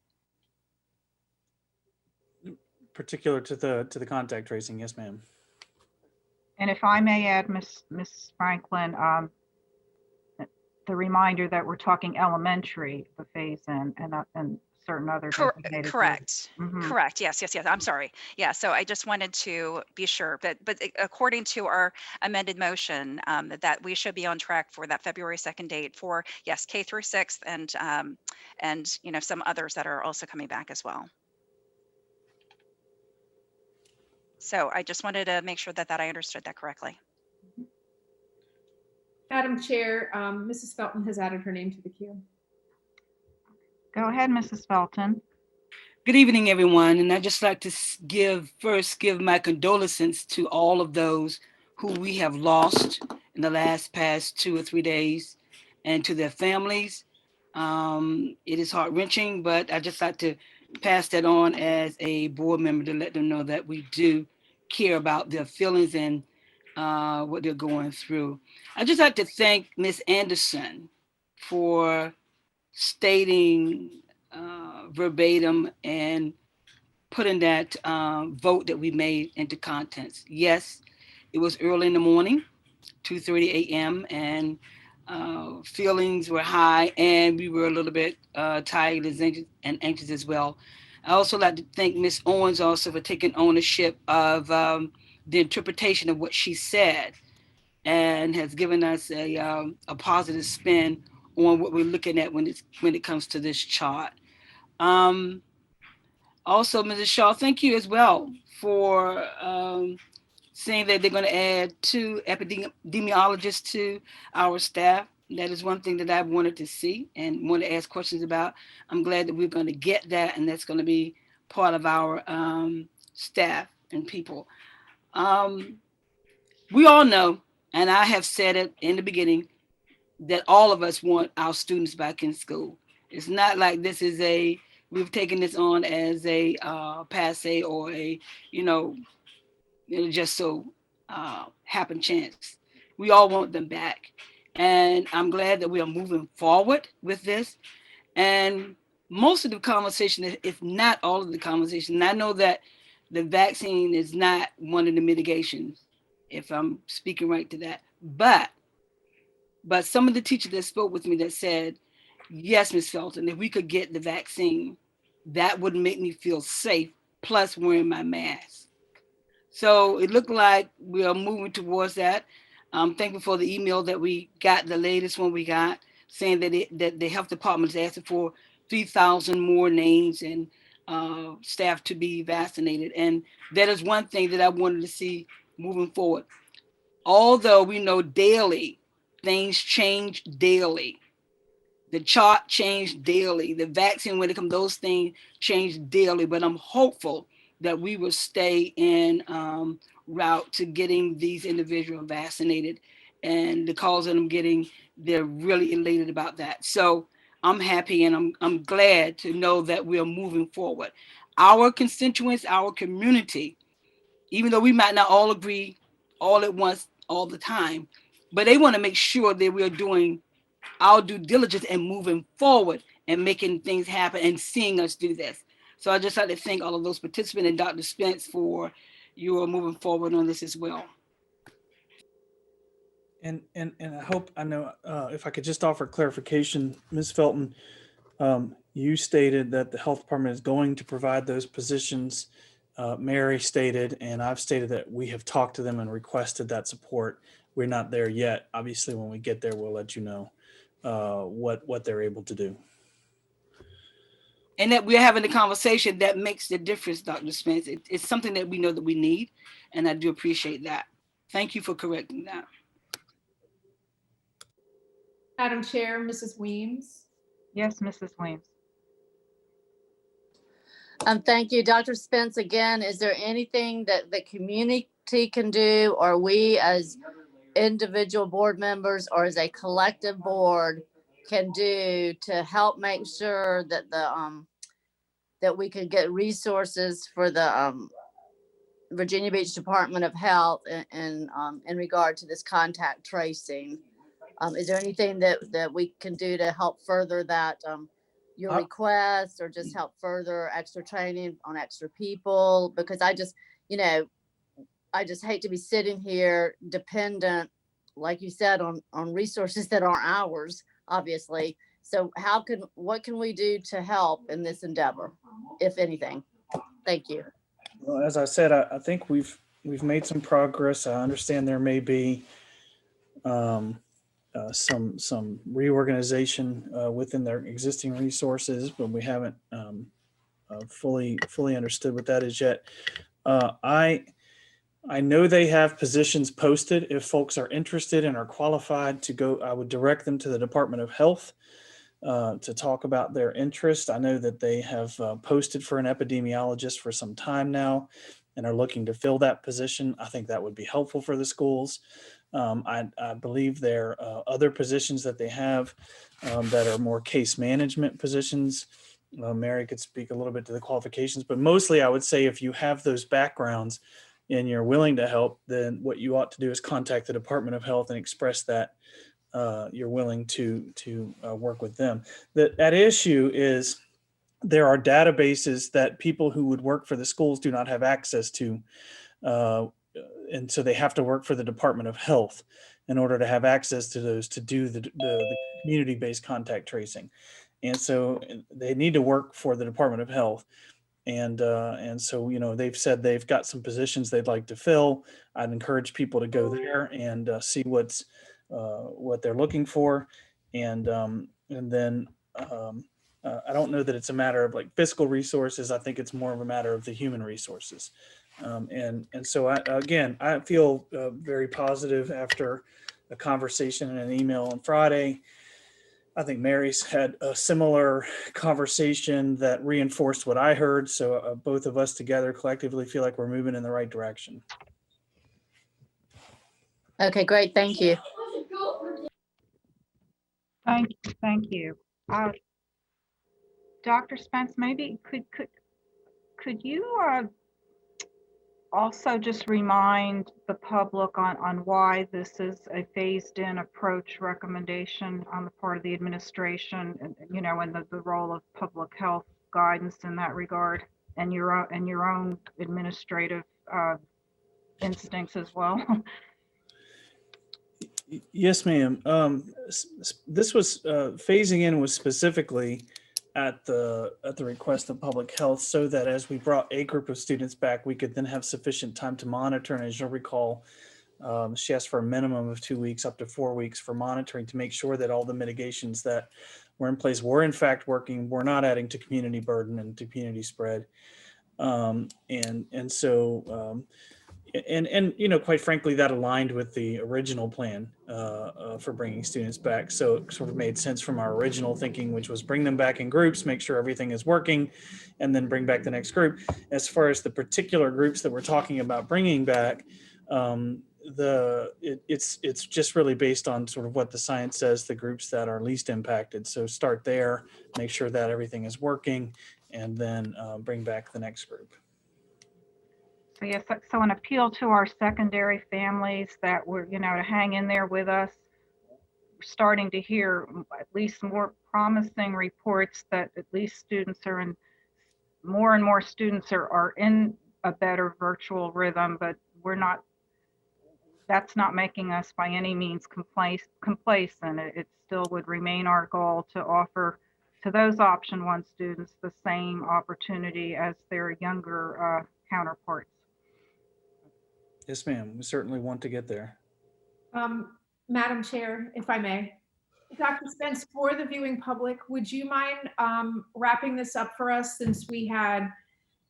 Particular to the contact tracing, yes, ma'am. And if I may add, Ms. Franklin, the reminder that we're talking elementary, the phase-in, and certain other designated Correct. Mhm. Correct. Yes. I'm sorry. Yeah. So I just wanted to be sure, but according to our amended motion, that we should be on track for that February 2nd date for, yes, K through 6th and some others that are also coming back as well. So I just wanted to make sure that I understood that correctly. Madam Chair, Mrs. Felton has added her name to the queue. Go ahead, Mrs. Felton. Good evening, everyone. And I'd just like to give my condolences to all of those who we have lost in the past 2 or 3 days and to their families. It is heart-wrenching, but I'd just like to pass that on as a board member to let them know that we do care about their feelings and what they're going through. I'd just like to thank Ms. Anderson for stating verbatim and putting that vote that we made into contents. Yes, it was early in the morning, 2:30 a.m., and feelings were high, and we were a little bit tired and anxious as well. I also like to thank Ms. Owens also for taking ownership of the interpretation of what she said and has given us a positive spin on what we're looking at when it comes to this chart. Also, Mrs. Shaw, thank you as well for saying that they're going to add 2 epidemiologists to our staff. That is one thing that I wanted to see and want to ask questions about. I'm glad that we're going to get that, and that's going to be part of our staff and people. We all know, and I have said it in the beginning, that all of us want our students back in school. It's not like this is we've taken this on as a passe or just so happen chance. We all want them back. And I'm glad that we are moving forward with this. And most of the conversation, if not all of the conversation, and I know that the vaccine is not one of the mitigations, if I'm speaking right to that, but some of the teachers that spoke with me that said, yes, Ms. Felton, if we could get the vaccine, that would make me feel safe, plus wearing my mask. So it looked like we are moving towards that. I'm thankful for the email that we got, the latest one we got, saying that the health department is asking for 3,000 more names and staff to be vaccinated. And that is one thing that I wanted to see moving forward. Although we know daily, things change daily. The chart changed daily. The vaccine, when it comes, those things change daily. But I'm hopeful that we will stay in route to getting these individuals vaccinated. And the calls that I'm getting, they're really elated about that. So I'm happy and I'm glad to know that we are moving forward. Our constituents, our community, even though we might not all agree all at once, all the time, but they want to make sure that we are doing our due diligence and moving forward and making things happen and seeing us do this. So I just like to thank all of those participants and Dr. Spence for your moving forward on this as well. And I know if I could just offer clarification, Ms. Felton, You stated that the health department is going to provide those positions. Mary stated, and I've stated that we have talked to them and requested that support. We're not there yet. Obviously, when we get there, we'll let you know what they're able to do. And that we're having a conversation that makes the difference, Dr. Spence. It's something that we know that we need, and I do appreciate that. Thank you for correcting that. Madam Chair, Mrs. Weems. Yes, Mrs. Weems. Thank you, Dr. Spence. Again, is there anything that the community can do, or we as individual board members or as a collective board can do to help make sure that that we can get resources for the Virginia Beach Department of Health in regard to this contact tracing? Is there anything that we can do to help further that your request, or just help further extra training on extra people? Because I just hate to be sitting here dependent, like you said, on resources that aren't ours, obviously. So what can we do to help in this endeavor, if anything? Thank you. Well, as I said, I think we've made some progress. I understand there may be some reorganization within their existing resources, but we haven't fully understood what that is yet. I know they have positions posted. If folks are interested and are qualified to go, I would direct them to the Department of Health to talk about their interest. I know that they have posted for an epidemiologist for some time now and are looking to fill that position. I think that would be helpful for the schools. I believe there are other positions that they have that are more case management positions. Mary could speak a little bit to the qualifications, but mostly I would say if you have those backgrounds and you're willing to help, then what you ought to do is contact the Department of Health and express that you're willing to work with them. That issue is there are databases that people who would work for the schools do not have access to. And so they have to work for the Department of Health in order to have access to those to do the community-based contact tracing. And so they need to work for the Department of Health. And so, they've said they've got some positions they'd like to fill. I'd encourage people to go there and see what they're looking for. And then I don't know that it's a matter of like fiscal resources. I think it's more of a matter of the human resources. And so I feel very positive after a conversation and an email on Friday. I think Mary's had a similar conversation that reinforced what I heard. So both of us together collectively feel like we're moving in the right direction. Okay, great. Thank you. Thank you. Dr. Spence, maybe could you also just remind the public on why this is a phased-in approach recommendation on the part of the administration, and the role of public health guidance in that regard, and your own administrative instincts as well? Yes, ma'am. This was phasing in was specifically at the request of public health, so that as we brought a group of students back, we could then have sufficient time to monitor. And as you'll recall, she asked for a minimum of 2 weeks, up to 4 weeks for monitoring to make sure that all the mitigations that were in place were in fact working, were not adding to community burden and to community spread. Quite frankly, that aligned with the original plan for bringing students back. So it sort of made sense from our original thinking, which was bring them back in groups, make sure everything is working, and then bring back the next group. As far as the particular groups that we're talking about bringing back, it's just really based on sort of what the science says, the groups that are least impacted. So start there, make sure that everything is working, and then bring back the next group. So yes, so an appeal to our secondary families that were, to hang in there with us. We're starting to hear at least more promising reports that at least students are in, more and more students are in a better virtual rhythm, but that's not making us by any means complacent. It still would remain our goal to offer to those option one students the same opportunity as their younger counterparts. Yes, ma'am. We certainly want to get there. Madam Chair, if I may. Dr. Spence, for the viewing public, would you mind wrapping this up for us, since we had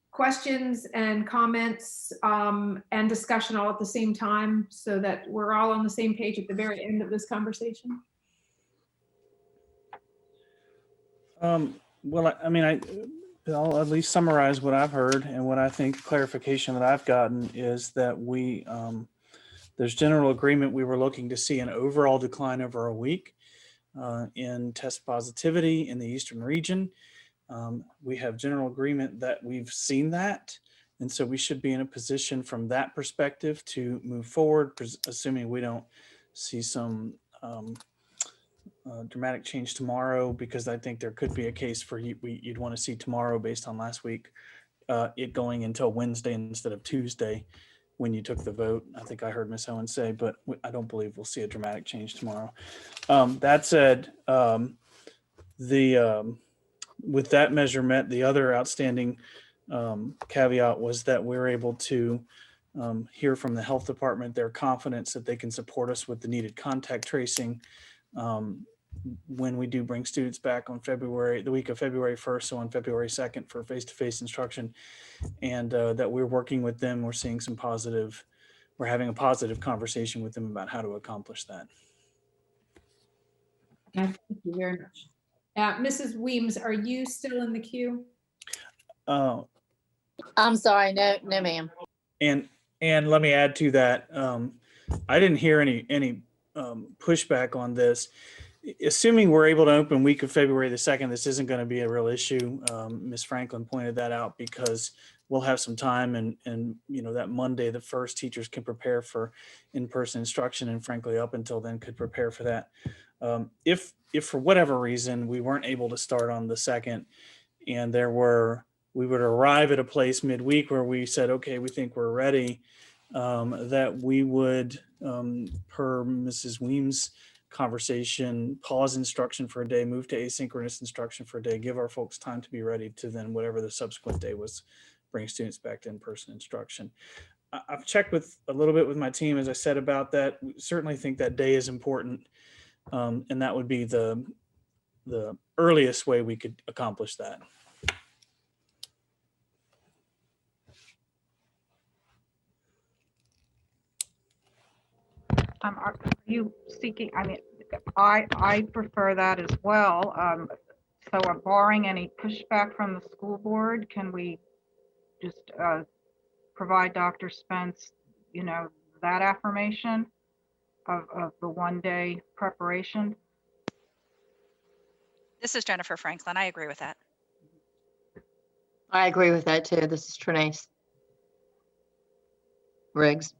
questions and comments and discussion all at the same time, so that we're all on the same page at the very end of this conversation? Well, I mean, I'll at least summarize what I've heard, and what I think clarification that I've gotten is that there's general agreement. We were looking to see an overall decline over a week in test positivity in the Eastern region. We have general agreement that we've seen that. And so we should be in a position from that perspective to move forward, assuming we don't see some dramatic change tomorrow, because I think there could be a case for you'd want to see tomorrow based on last week, it going until Wednesday instead of Tuesday when you took the vote. I think I heard Ms. Owen say, but I don't believe we'll see a dramatic change tomorrow. That said, with that measurement, the other outstanding caveat was that we were able to hear from the health department their confidence that they can support us with the needed contact tracing when we do bring students back on the week of February 1st, so on February 2nd for face-to-face instruction, and that we're working with them. We're having a positive conversation with them about how to accomplish that. Thank you very much. Mrs. Weems, are you still in the queue? I'm sorry, no, ma'am. And let me add to that. I didn't hear any pushback on this. Assuming we're able to open week of February the 2nd, this isn't going to be a real issue. Ms. Franklin pointed that out, because we'll have some time, and that Monday, the 1st, teachers can prepare for in-person instruction, and frankly, up until then could prepare for that. If for whatever reason we weren't able to start on the 2nd, and we would arrive at a place midweek where we said, okay, we think we're ready, that we would, per Mrs. Weems' conversation, pause instruction for a day, move to asynchronous instruction for a day, give our folks time to be ready to then whatever the subsequent day was, bring students back to in-person instruction. I've checked a little bit with my team, as I said, about that. We certainly think that day is important, and that would be the earliest way we could accomplish that. Are you seeking, I mean, I prefer that as well. So barring any pushback from the school board, can we just provide Dr. Spence, that affirmation of the one-day preparation? This is Jennifer Franklin. I agree with that. I agree with that too. This is Trinace Riggs.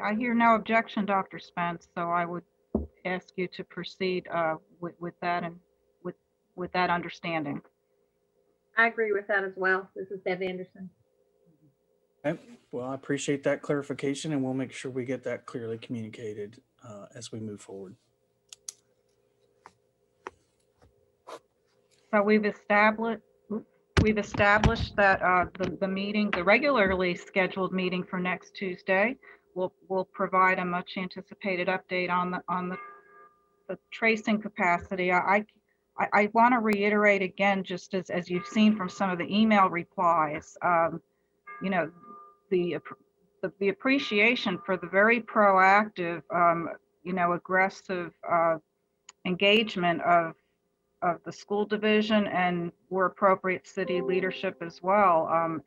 I hear no objection, Dr. Spence, so I would ask you to proceed with that and with that understanding. I agree with that as well. This is Deb Anderson. Okay. Well, I appreciate that clarification, and we'll make sure we get that clearly communicated as we move forward. So we've established that the regularly scheduled meeting for next Tuesday will provide a much anticipated update on the tracing capacity. I want to reiterate again, just as you've seen from some of the email replies, the appreciation for the very proactive, aggressive engagement of the school division, and where appropriate city leadership as well,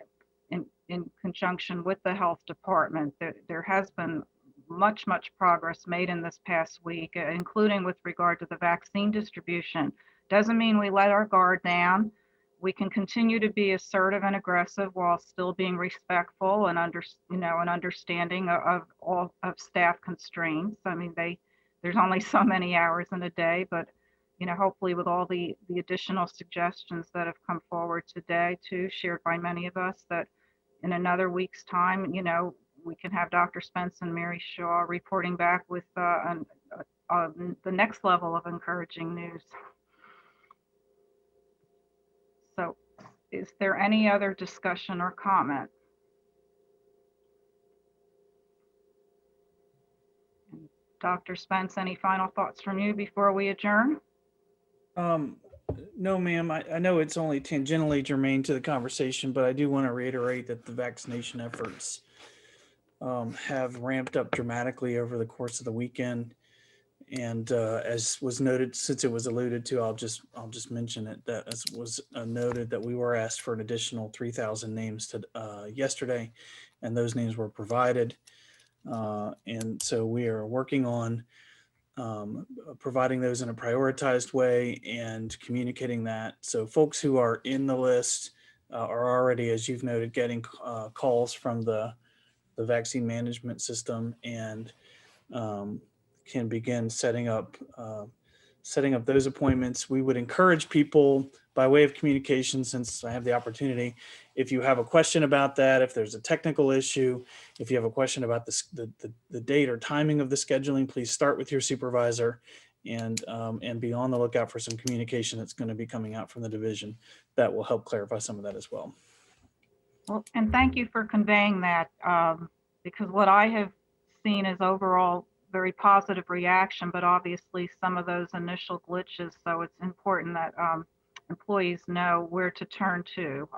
in conjunction with the health department. There has been much progress made in this past week, including with regard to the vaccine distribution. Doesn't mean we let our guard down. We can continue to be assertive and aggressive while still being respectful and understanding of all of staff constraints. I mean, there's only so many hours in a day, but hopefully with all the additional suggestions that have come forward today too, shared by many of us, that in another week's time, we can have Dr. Spence and Mary Shaw reporting back with the next level of encouraging news. Is there any other discussion or comment? Dr. Spence, any final thoughts from you before we adjourn? No, ma'am. I know it's only tangentially germane to the conversation, but I do want to reiterate that the vaccination efforts have ramped up dramatically over the course of the weekend. And as was noted, since it was alluded to, I'll just mention it. That as was noted that we were asked for an additional 3,000 names yesterday, and those names were provided. And so we are working on providing those in a prioritized way and communicating that. So folks who are in the list are already, as you've noted, getting calls from the vaccine management system and can begin setting up those appointments. We would encourage people by way of communication, since I have the opportunity, if you have a question about that, if there's a technical issue, if you have a question about the date or timing of the scheduling, please start with your supervisor and be on the lookout for some communication that's going to be coming out from the division that will help clarify some of that as well. Well, and thank you for conveying that, because what I have seen is overall very positive reaction, but obviously some of those initial glitches. So it's important that employees know where to turn to,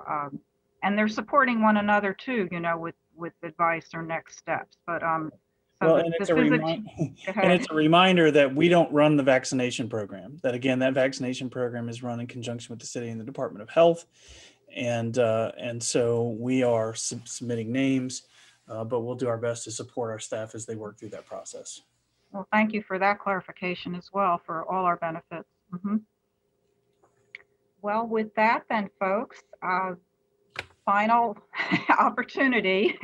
and they're supporting one another too, you know, with advice or next steps. But so well, and it's a reminder that we don't run the vaccination program. That again, that vaccination program is run in conjunction with the city and the Department of Health, and so we are submitting names. But we'll do our best to support our staff as they work through that process. Well, thank you for that clarification as well for all our benefits. Well, with that then, folks, final opportunity.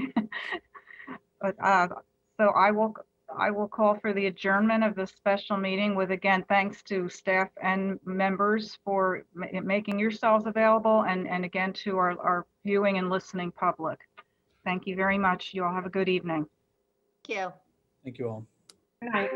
But so I will call for the adjournment of this special meeting with, again, thanks to staff and members for making yourselves available, and again to our viewing and listening public. Thank you very much. You all have a good evening. Thank you. Thank you all. Good night.